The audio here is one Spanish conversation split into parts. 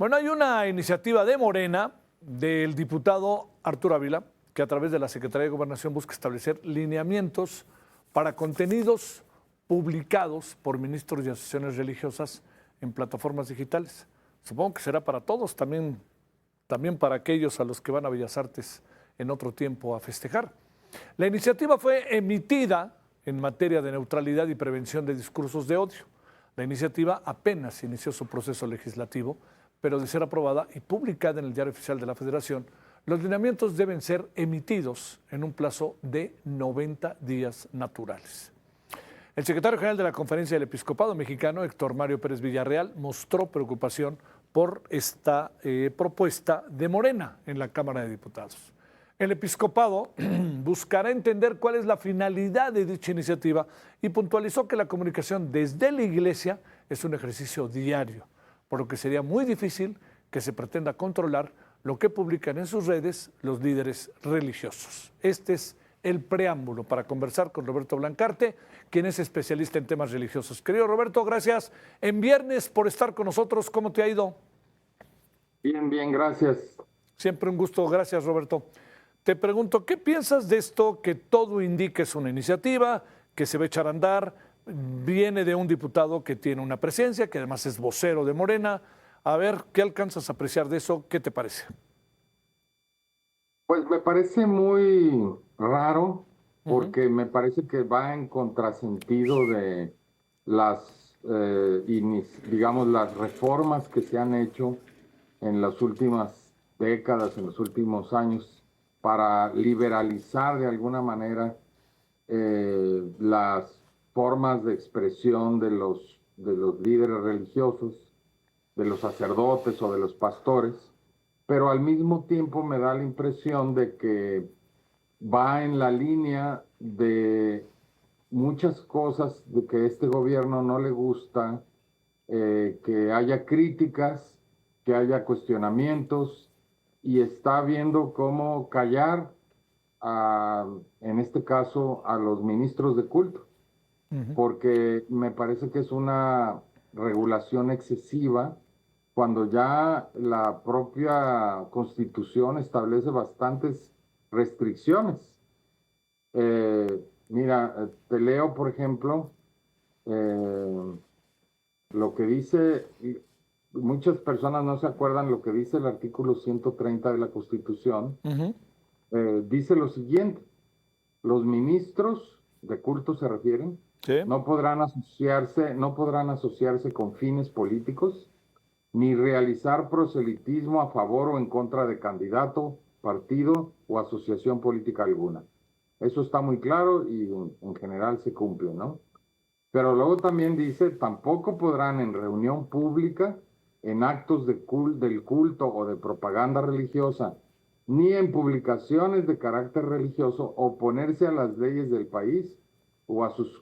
Bueno, hay una iniciativa de Morena, del diputado Arturo Ávila, que a través de la Secretaría de Gobernación busca establecer lineamientos para contenidos publicados por ministros y asociaciones religiosas en plataformas digitales. Supongo que será para todos, también para aquellos a los que van a Bellas Artes en otro tiempo a festejar. La iniciativa fue emitida en materia de neutralidad y prevención de discursos de odio. La iniciativa apenas inició su proceso legislativo, pero de ser aprobada y publicada en el Diario Oficial de la Federación, los lineamientos deben ser emitidos en un plazo de 90 días naturales. El secretario general de la Conferencia del Episcopado Mexicano, Héctor Mario Pérez Villarreal, mostró preocupación por esta propuesta de Morena en la Cámara de Diputados. El episcopado buscará entender cuál es la finalidad de dicha iniciativa y puntualizó que la comunicación desde la Iglesia es un ejercicio diario, por lo que sería muy difícil que se pretenda controlar lo que publican en sus redes los líderes religiosos. Este es el preámbulo para conversar con Roberto Blancarte, quien es especialista en temas religiosos. Querido Roberto, gracias en viernes por estar con nosotros. ¿Cómo te ha ido? Bien, gracias. Siempre un gusto. Gracias, Roberto. Te pregunto, ¿qué piensas de esto que todo indica es una iniciativa, que se va a echar a andar, viene de un diputado que tiene una presencia, que además es vocero de Morena? A ver, ¿qué alcanzas a apreciar de eso? ¿Qué te parece? Pues me parece muy raro porque me parece que va en contrasentido de las, digamos, las reformas que se han hecho en las últimas décadas, en los últimos años, para liberalizar de alguna manera las formas de expresión de los líderes religiosos, de los sacerdotes o de los pastores, pero al mismo tiempo me da la impresión de que va en la línea de muchas cosas de que este gobierno no le gusta, que haya críticas, que haya cuestionamientos, y está viendo cómo callar en este caso, a los ministros de culto, porque me parece que es una regulación excesiva cuando ya la propia Constitución establece bastantes restricciones. Mira, te leo, por ejemplo, lo que dice, muchas personas no se acuerdan lo que dice el artículo 130 de la Constitución. Dice lo siguiente: los ministros de culto, se refieren, Sí. no podrán asociarse con fines políticos, ni realizar proselitismo a favor o en contra de candidato, partido o asociación política alguna. Eso está muy claro y en general se cumple, ¿no? Pero luego también dice, tampoco podrán en reunión pública, en actos del culto o de propaganda religiosa, ni en publicaciones de carácter religioso, oponerse a las leyes del país o a sus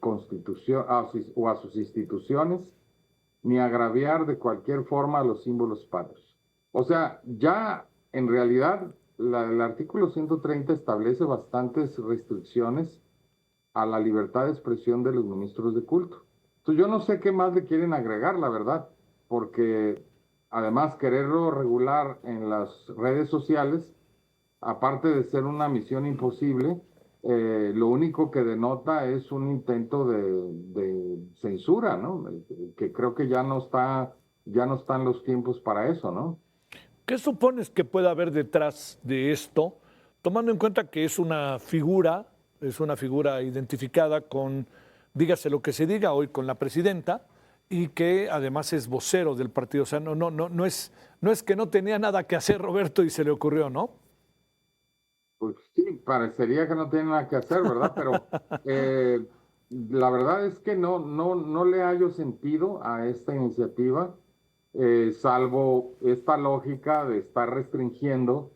instituciones, ni agraviar de cualquier forma a los símbolos patrios. O sea, ya en realidad el artículo 130 establece bastantes restricciones a la libertad de expresión de los ministros de culto. Entonces yo no sé qué más le quieren agregar, la verdad, porque además quererlo regular en las redes sociales, aparte de ser una misión imposible, lo único que denota es un intento de censura, ¿no? Que creo que ya no están los tiempos para eso, ¿no? ¿Qué supones que pueda haber detrás de esto, tomando en cuenta que es una figura identificada con, dígase lo que se diga hoy, con la presidenta, y que además es vocero del partido? O sea, no es que no tenía nada que hacer Roberto y se le ocurrió, ¿no? Pues sí, parecería que no tiene nada que hacer, ¿verdad? Pero la verdad es que no le hallo sentido a esta iniciativa, salvo esta lógica de estar restringiendo,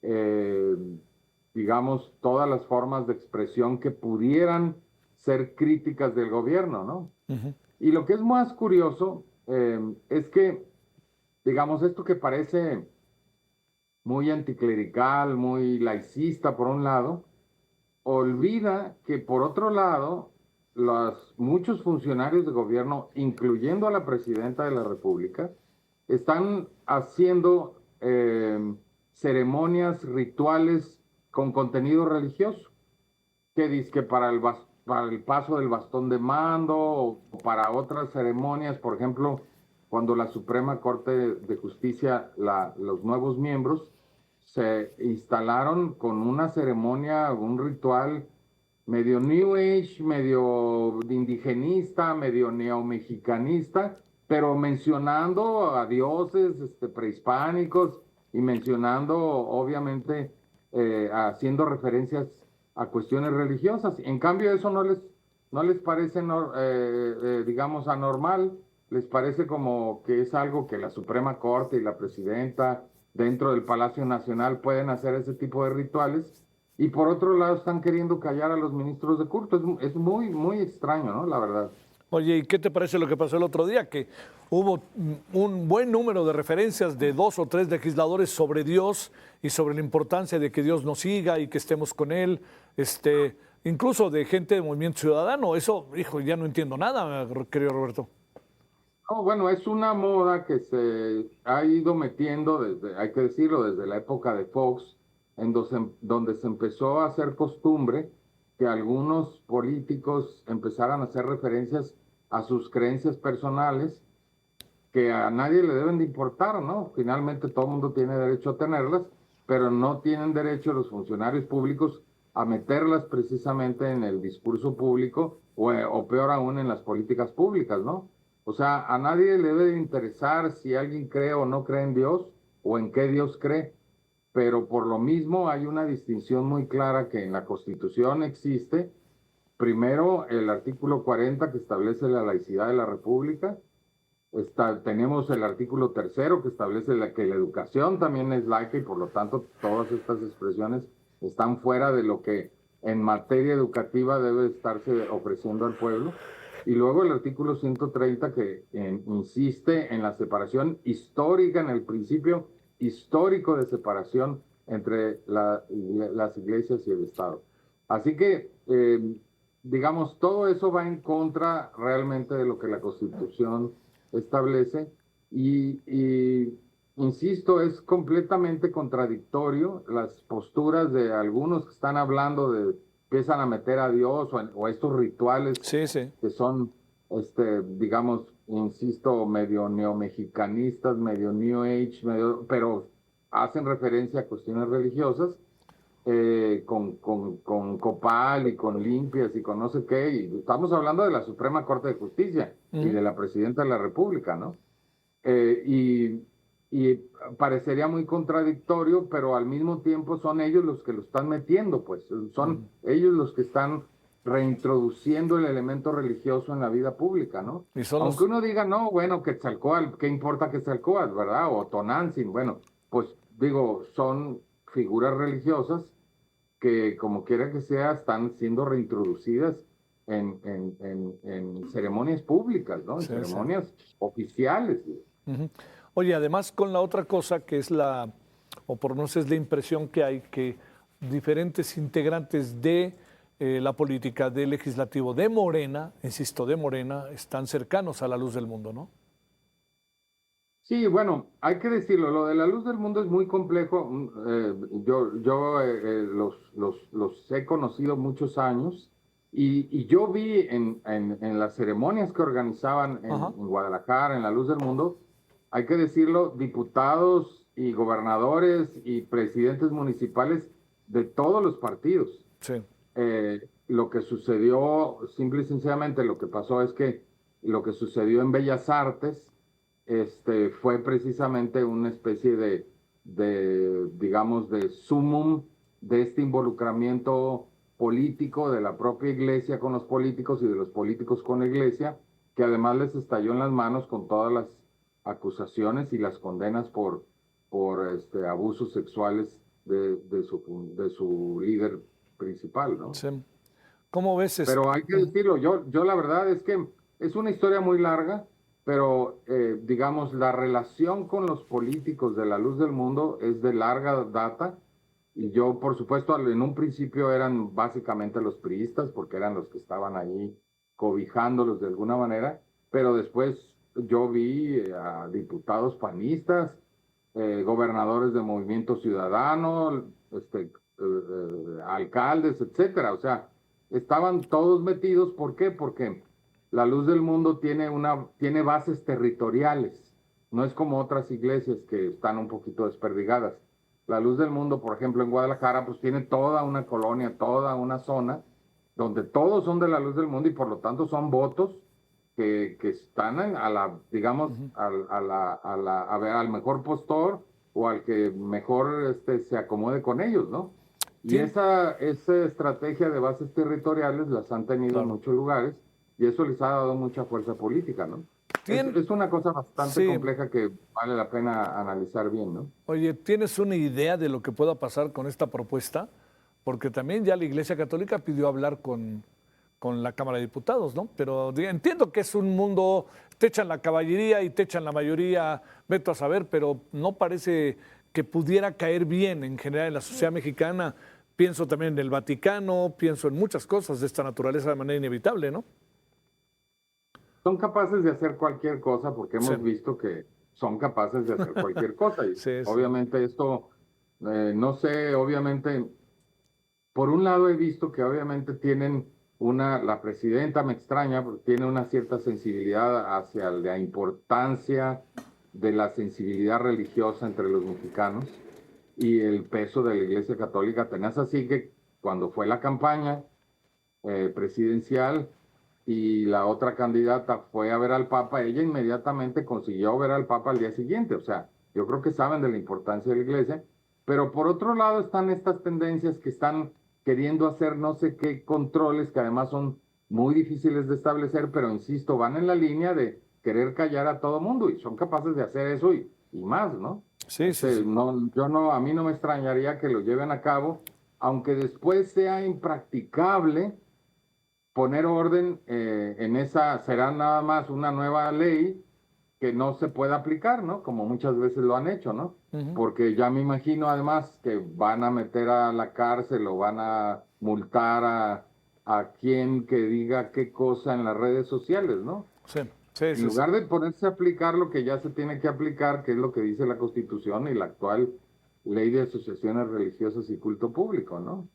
eh, digamos, todas las formas de expresión que pudieran ser críticas del gobierno, ¿no? Y lo que es más curioso es que, digamos, esto que parece muy anticlerical, muy laicista por un lado, olvida que por otro lado, muchos funcionarios de gobierno, incluyendo a la presidenta de la República, están haciendo ceremonias rituales con contenido religioso, que dice para para el paso del bastón de mando o para otras ceremonias, por ejemplo, cuando la Suprema Corte de Justicia, los nuevos miembros, se instalaron con una ceremonia, un ritual medio New Age, medio indigenista, medio neomexicanista, pero mencionando a dioses prehispánicos y mencionando, obviamente, haciendo referencias a cuestiones religiosas. En cambio, eso no les parece, digamos, anormal, les parece como que es algo que la Suprema Corte y la presidenta dentro del Palacio Nacional pueden hacer ese tipo de rituales. Y por otro lado están queriendo callar a los ministros de culto. Es muy, muy extraño, ¿no? La verdad. Oye, ¿y qué te parece lo que pasó el otro día? Que hubo un buen número de referencias de 2 o 3 legisladores sobre Dios y sobre la importancia de que Dios nos siga y que estemos con Él, incluso de gente de Movimiento Ciudadano. Eso, hijo, ya no entiendo nada, querido Roberto. No, bueno, es una moda que se ha ido metiendo desde, hay que decirlo, desde la época de Fox, donde se empezó a hacer costumbre que algunos políticos empezaran a hacer referencias a sus creencias personales que a nadie le deben de importar, ¿no? Finalmente todo el mundo tiene derecho a tenerlas, pero no tienen derecho los funcionarios públicos a meterlas precisamente en el discurso público o peor aún en las políticas públicas, ¿no? O sea, a nadie le debe de interesar si alguien cree o no cree en Dios o en qué Dios cree, pero por lo mismo hay una distinción muy clara que en la Constitución existe. Primero, el artículo 40 que establece la laicidad de la República. Tenemos el artículo 3º que establece que la educación también es laica y por lo tanto todas estas expresiones están fuera de lo que en materia educativa debe estarse ofreciendo al pueblo. Y luego el artículo 130 que insiste en la separación histórica, en el principio histórico de separación entre las iglesias y el Estado. Así que, digamos, todo eso va en contra realmente de lo que la Constitución establece y, insisto, es completamente contradictorio las posturas de algunos que están hablando de, empiezan a meter a Dios o estos rituales Sí, sí. que son, digamos, insisto, medio neomexicanistas, medio New Age, pero hacen referencia a cuestiones religiosas con Copal y con limpias y con no sé qué, y estamos hablando de la Suprema Corte de Justicia y de la Presidenta de la República, ¿no? Eh, y, y parecería muy contradictorio, pero al mismo tiempo son ellos los que lo están metiendo, pues, son ellos los que están reintroduciendo el elemento religioso en la vida pública, ¿no? Y son Aunque los... uno diga, no, bueno, Quetzalcóatl, ¿qué importa Quetzalcóatl, verdad? O Tonantzin, bueno, pues digo, son figuras religiosas que como quiera que sea están siendo reintroducidas en ceremonias públicas, ¿no? En Sí, sí. ceremonias oficiales. Ujú. Oye, además con la otra cosa que es o por lo menos es la impresión que hay, que diferentes integrantes de la política, del legislativo, de Morena, insisto, de Morena, están cercanos a la luz del mundo, ¿no? Sí, bueno, hay que decirlo, lo de la luz del mundo es muy complejo. Los he conocido muchos años y yo vi en las ceremonias que organizaban Ajá. en Guadalajara, en la luz del mundo, hay que decirlo, diputados y gobernadores y presidentes municipales de todos los partidos. Sí. Lo que sucedió, simple y sencillamente, lo que pasó es que lo que sucedió en Bellas Artes, fue precisamente una especie digamos, de sumum de este involucramiento político de la propia iglesia con los políticos y de los políticos con la iglesia, que además les estalló en las manos con todas las acusaciones y las condenas por abusos sexuales de su líder principal, ¿no? Sí. ¿Cómo ves Pero hay que decirlo, yo la verdad es que es una historia muy larga, pero digamos, la relación con los políticos de la luz del mundo es de larga data. Y yo, por supuesto, en un principio eran básicamente los priistas, porque eran los que estaban ahí cobijándolos de alguna manera, pero después yo vi a diputados panistas, gobernadores de Movimiento Ciudadano, alcaldes, etcétera. O sea, estaban todos metidos. ¿Por qué? Porque la Luz del Mundo tiene bases territoriales. No es como otras iglesias que están un poquito desperdigadas. La Luz del Mundo, por ejemplo, en Guadalajara, pues tiene toda una colonia, toda una zona donde todos son de la Luz del Mundo y por lo tanto son votos que están a la, digamos, a ver, al mejor postor o al que mejor se acomode con ellos, ¿no? Y Sí. esa estrategia de bases territoriales las han tenido en Claro. muchos lugares y eso les ha dado mucha fuerza política, ¿no? Es una cosa bastante Sí. compleja que vale la pena analizar bien, ¿no? Oye, ¿tienes una idea de lo que pueda pasar con esta propuesta? Porque también ya la Iglesia Católica pidió hablar con la Cámara de Diputados, ¿no? Pero entiendo que es un mundo, te echan la caballería y te echan la mayoría, veto a saber, pero no parece que pudiera caer bien en general en la sociedad mexicana. Pienso también en el Vaticano, pienso en muchas cosas de esta naturaleza de manera inevitable, ¿no? Son capaces de hacer cualquier cosa porque hemos Sí. visto que son capaces de hacer cualquier cosa. Y Sí, sí. obviamente esto, no sé, obviamente, por un lado he visto que obviamente tienen la presidenta me extraña porque tiene una cierta sensibilidad hacia la importancia de la sensibilidad religiosa entre los mexicanos y el peso de la Iglesia Católica. Tenés así que cuando fue la campaña presidencial y la otra candidata fue a ver al Papa, ella inmediatamente consiguió ver al Papa al día siguiente. O sea, yo creo que saben de la importancia de la Iglesia, pero por otro lado están estas tendencias que están queriendo hacer no sé qué controles que además son muy difíciles de establecer, pero insisto, van en la línea de querer callar a todo mundo y son capaces de hacer eso y más, ¿no? Sí, sí, sí. No, a mí no me extrañaría que lo lleven a cabo, aunque después sea impracticable poner orden en esa, será nada más una nueva ley que no se pueda aplicar, ¿no? Como muchas veces lo han hecho, ¿no? Porque ya me imagino además que van a meter a la cárcel o van a multar a quien que diga qué cosa en las redes sociales, ¿no? Sí, sí, En sí, sí. lugar de ponerse a aplicar lo que ya se tiene que aplicar, que es lo que dice la Constitución y la actual Ley de Asociaciones Religiosas y Culto Público, ¿no?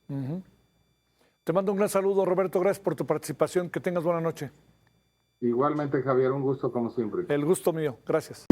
Te mando un gran saludo, Roberto. Gracias por tu participación. Que tengas buena noche. Igualmente, Javier, un gusto como siempre. El gusto mío. Gracias.